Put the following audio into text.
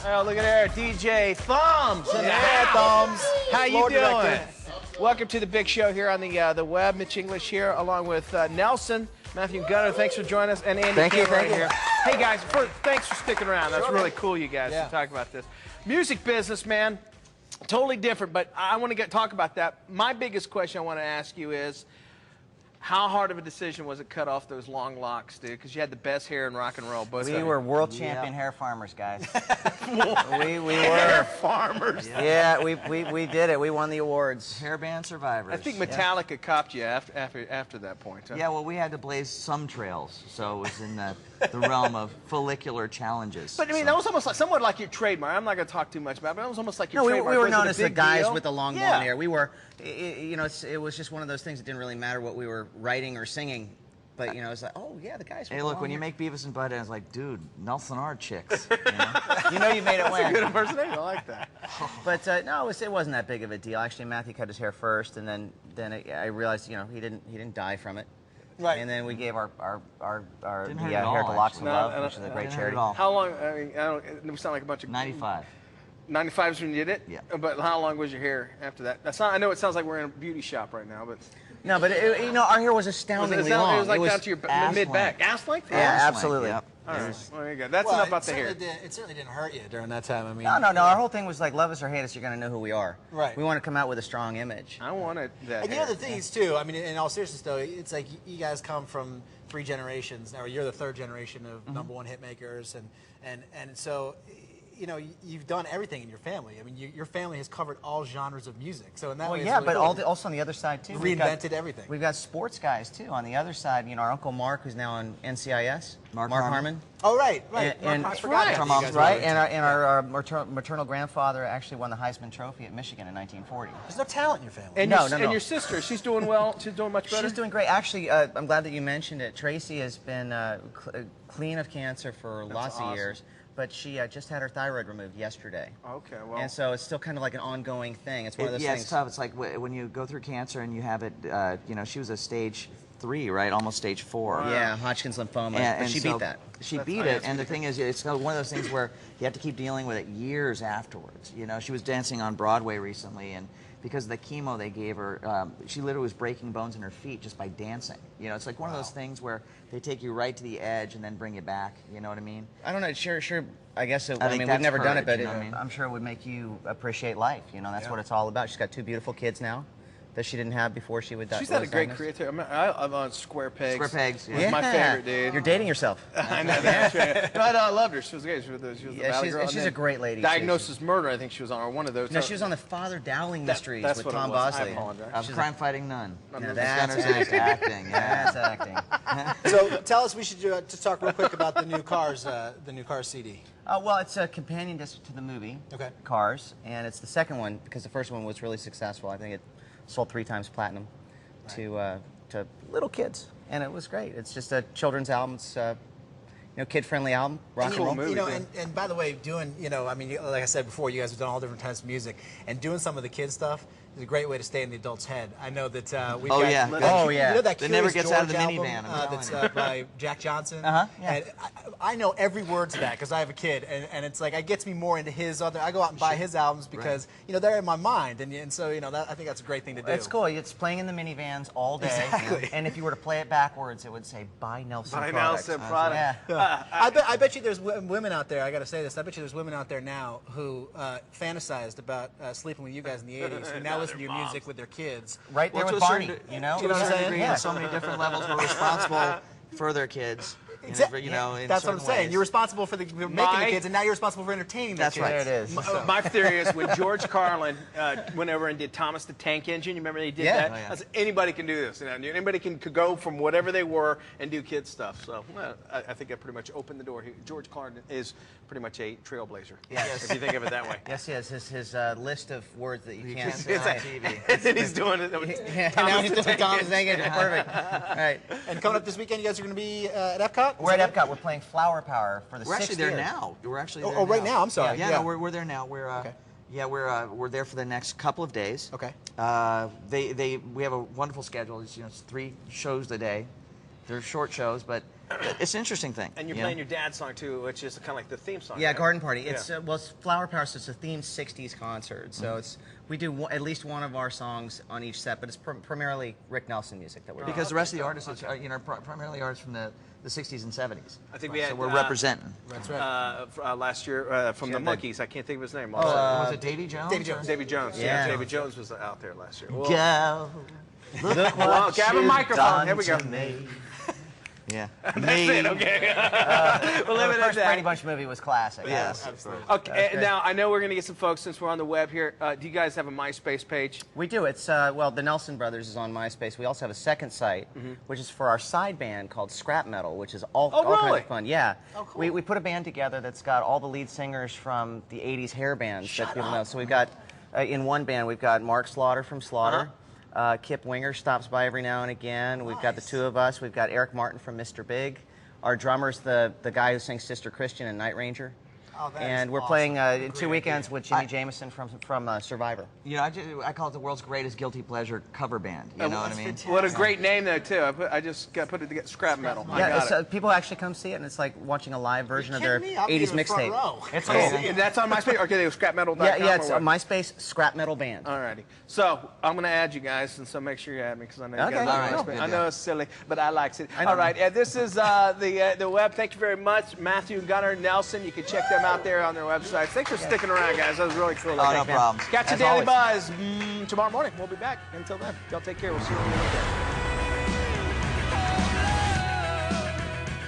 Oh, look at there, DJ Thumbs in the house. Thumbs. How you Lord doing? directed. Welcome to the big show here on the web. Mitch English here, along with Nelson, Matthew, and Gunnar. Thanks for joining us, and Andy. Thank you. Here. Hey guys, thanks for sticking around. That's really cool, you guys, to talk about this. Music business, man, totally different. But I want to talk about that. My biggest question I want to ask you is, how hard of a decision was it cut off those long locks, dude? Because you had the best hair in rock and roll. We were world champion hair farmers, guys. we were hair farmers. Yeah, we did it. We won the awards. Hairband survivors. I think Metallica copped you after that point. Huh? Yeah, well, we had to blaze some trails, so it was in the realm of follicular challenges. But I mean, that was almost like somewhat like your trademark. I'm not going to talk too much about it, but it was almost like your trademark. We were known as the guys deal? with the long blonde hair. We were, you know, it was just one of those things that didn't really matter what we were writing or singing. But, you know, it's like, oh, yeah, the guys with Hey, the look, long when you hair. make Beavis and Butthead, it's like, dude, Nelson are chicks. You know you made it win. Good impersonation. I like that. But no, it wasn't that big of a deal. Actually, Matthew cut his hair first, and then I realized, you know, he didn't die from it. Right. And then we gave our hair Didn't to hurt at all, Locks of actually. Love, No, which is a great didn't hurt charity. at all. How long? I mean, it sound like a bunch of 95. 95 is when you did it. Yeah. But how long was your hair after that? That's not. I know it sounds like we're in a beauty shop right now, but No, but you know, our hair was astoundingly long. It was like down to your ass mid back, length. ass length. Yeah, Ass length, absolutely. yep. All right. Well, there you go. That's enough about the hair. It certainly didn't hurt you during that time. I mean, No. Our whole thing was like, love us or hate us, you're going to know who we are. Right. We want to come out with a strong image. I wanted that. and you know the thing is too. I mean, in all seriousness though, it's like you guys come from 3 generations, or you're the 3rd generation of #1 hit makers, and so. You know, you've done everything in your family. I mean, your family has covered all genres of music. So in that way, it's yeah, really but cool. also on the other side too. Reinvented everything. We've got sports guys too on the other side. You know, our Uncle Mark, who's now on NCIS. Mark Harmon. Oh right. And I forgot about right, you guys right. were And our maternal grandfather actually won the Heisman Trophy at Michigan in 1940. There's no talent in your family. And No. And your sister, she's doing well. She's doing much better. She's doing great. Actually, I'm glad that you mentioned it. Tracy has been clean of cancer for lots of years. But she just had her thyroid removed yesterday. Okay, well. And so it's still kind of like an ongoing thing. It's one of those Yeah, things. it's tough. It's like when you go through cancer and you have it, you know, she was a stage 3, right? Almost stage 4. Yeah, Hodgkin's lymphoma. But she beat that. She beat it, and the thing is, it's one of those things where you have to keep dealing with it years afterwards. You know, she was dancing on Broadway recently, and because of the chemo they gave her, she literally was breaking bones in her feet just by dancing. You know, it's like one of those things where they take you right to the edge and then bring you back. You know what I mean? I don't know. Sure. I guess. I mean, we've that's never done it, but courage, you know what I mean? I'm sure it would make you appreciate life. You know, that's what it's all about. She's got 2 beautiful kids now that she didn't have before she would die. She's had a great career too. I'm on Square Pegs. Square Pegs, yeah. Was my favorite, dude. You're dating yourself. I know that. Right. But I loved her. She was great. She was the Valley Girl. She's a great lady. Diagnosis Murder, I think she was on, or one of those. No, she was on the Father Dowling Mysteries that's with what it Tom was. I Bosley. apologize. Crime Fighting Nun. No, that's Gunner's acting. Yeah. That's acting. So tell us, we should just talk real quick about the new Cars CD. Well, it's a companion disc to the movie, Cars, and it's the second one because the first one was really successful. I think it sold 3 times platinum to little kids, and it was great. It's just a children's album. It's you know, kid-friendly album, rock and roll. movie, You know, too. and by the way, doing, you know, I mean, like I said before, you guys have done all different types of music, and doing some of the kid stuff is a great way to stay in the adult's head. I know that we've Oh, got, yeah. Oh, yeah. You know that That never Curious gets out of George the album, minivan, I'm that's telling you. by Jack Johnson. Yeah. And I know every word to that because I have a kid, and it's like it gets me more into his other. I go out and buy his albums because you know they're in my mind, and so you know I think that's a great thing to do. It's cool. It's playing in the minivans all day. Exactly. And if you were to play it backwards, it would say "Buy Nelson Buy Products." Nelson Products. Yeah. I bet you there's women out there. I got to say this. I bet you there's women out there now who fantasized about sleeping with you guys in the '80s, who now listen to your music with their kids. Right there Well, with to a Barney, certain- you know? To a certain degree, Yeah. on so many different levels, we're responsible for their kids. Exactly. You know, in That's what I'm certain saying. ways. You're responsible for making the kids, and now you're responsible for entertaining the That's kids. right. There it is. My theory is when George Carlin went over and did Thomas the Tank Engine, you remember they did that? Oh, yeah. I said, anybody can do this. You know, anybody could go from whatever they were and do kid stuff. So I think that pretty much opened the door. George Carlin is pretty much a trailblazer. Yes. If you think of it that way. Yes, his list of words that you can't can't say say on on TV. And then he's doing it. Yeah, now he's doing Thomas Tank Engine. Perfect. All right. And coming up this weekend, you guys are going to be at Epcot? We're at Epcot. We're playing Flower Power for the We're 6th actually there year. now. We're actually there Oh, right now. I'm sorry. Yeah, no, we're there now. We're Okay. yeah, we're there for the next couple of days. Okay. We have a wonderful schedule. It's, you know, it's 3 shows a day, They're short shows, but it's an interesting thing. And you're playing your dad's song too, which is kind of like the theme song. Yeah, right? Garden Party. It's well, it's Flower Power, so it's a themed '60s concert. So it's we do at least one of our songs on each set, but it's primarily Rick Nelson music that we're doing. Because the rest of the artists, are, primarily artists from the 60s and 70s. I think we had. So we're representing. That's right. Last year from the Monkees. I can't think of his name. Was it Davy Jones? Davy Jones. Davy Jones. Yeah. Davy Jones was out there last year. Go. Look Well, okay, I have a microphone. Here we go. Yeah. That's it. Okay. We'll leave it The at first that. Brady Bunch movie was classic. Yes. Okay. Now I know we're going to get some folks since we're on the web here. Do you guys have a MySpace page? We do. It's well, the Nelson Brothers is on MySpace. We also have a second site, which is for our side band called Scrap Metal, which is all kinds really? of fun. Yeah. Oh, cool. We put a band together that's got all the lead singers from the '80s hair bands that people know. So we've got in one band we've got Mark Slaughter from Slaughter. Kip Winger stops by every now and again. We've got the two of us. We've got Eric Martin from Mr. Big. Our drummer's the guy who sings Sister Christian and Night Ranger. Oh, that And is we're awesome. playing in Great 2 weekends idea. with Jimmy Jameson from Survivor. You know, I call it the world's greatest guilty pleasure cover band. You know what I mean? What a great name though too. I just got put it together. Scrap Metal. I Yeah, got it's, it. people actually come see it, and it's like watching a live version of their kidding me? I'll be 80s in the front mixtape. row. It's Oh, cool. that's on MySpace. Okay, they scrapmetal.com. Yeah, it's or what? MySpace Scrap Metal Band. Alrighty. So I'm gonna add you guys, and so make sure you add me because I know you Okay. guys All are right. MySpace. I know it's silly, but I like it. I know. All right, and this is the web. Thank you very much, Matthew and Gunnar Nelson. You can check them out there on their websites. Thanks for sticking around, guys. That was really cool. Oh, no problem. Catch a As Daily always. Buzz tomorrow morning. We'll be back. Until then, y'all take care. We'll see you in the weekend.